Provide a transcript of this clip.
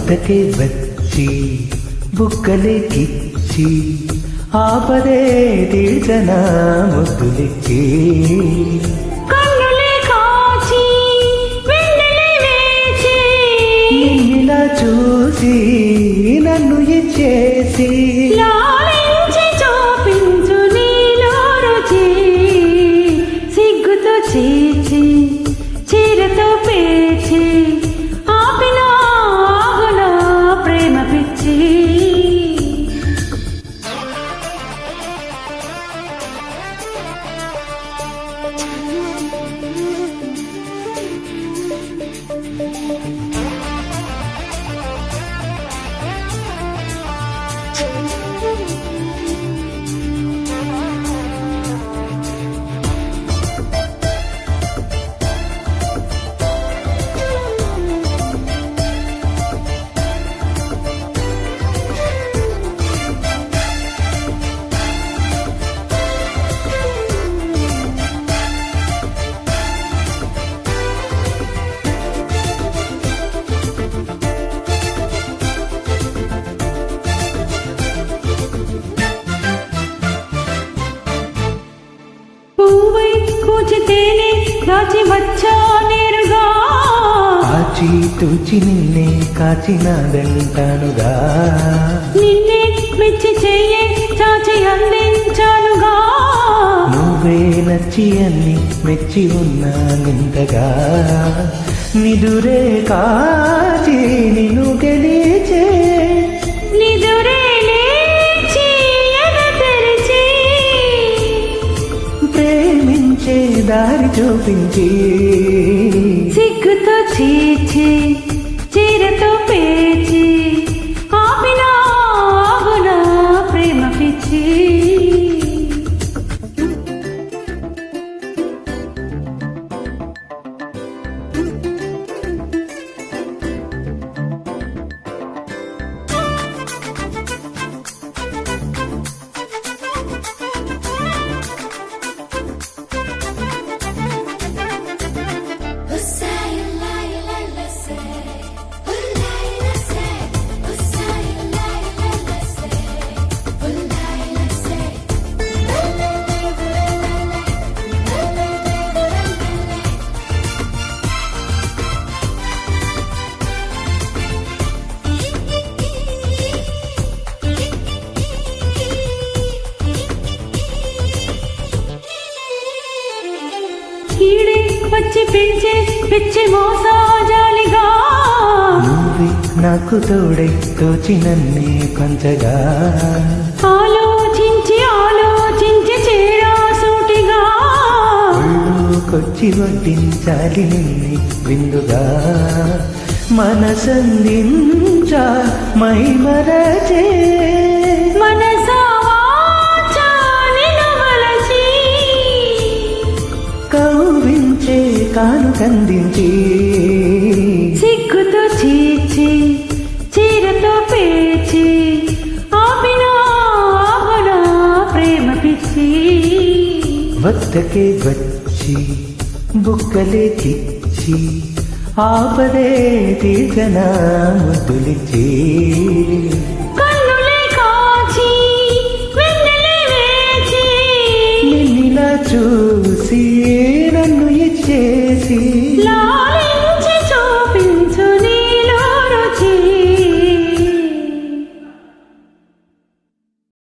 వద్దకే వచ్చి బుక్కలేకిచ్చి ఆపదే తీర్చన ముద్దులిచ్చి నిన్నిలా చూసి నన్ను ఇచ్చేసి సిగ్గుతో చేచి చీరతో పేచి ఆపిన ఆగున ప్రేమ పిచ్చి దాచి వచ్చా నేరుగా ఆచి తూచి నిన్నే కాచినాదంటానుగా నిన్నే మెచ్చి చెయ్యే చాచి అందించానుగా నువ్వే నచ్చి అన్ని మెచ్చి ఉన్నా నింతగా నిదురే కాచి నిన్ను గెలిచే నిదురే లేచి ఎగతెరిచి ప్రేమించే దారి చూపించి సిగ్గుతో చీచి చీరతో పేచి ఆపిన ఆగున ప్రేమ పిచ్చి కీడే వచ్చి పెంచే పిచ్చి మోసాజాలిగా నువ్వే నాకు తోడై తోచి నన్నే పంచగా ఆలోచించి ఆలోచించి చేరా సూటిగా కొచ్చి వడ్డించాలి నిన్నే విందుగా మనసందించా మై మరచే కౌవించే కాను కందించి సిగ్గుతో చీచి చీరతో పేచి ఆపిన ఆగున ప్రేమ పిచ్చి వద్దకే వచ్చి బుక్కలేకిచ్చి ఆపదే తీర్చన ముద్దులిచ్చి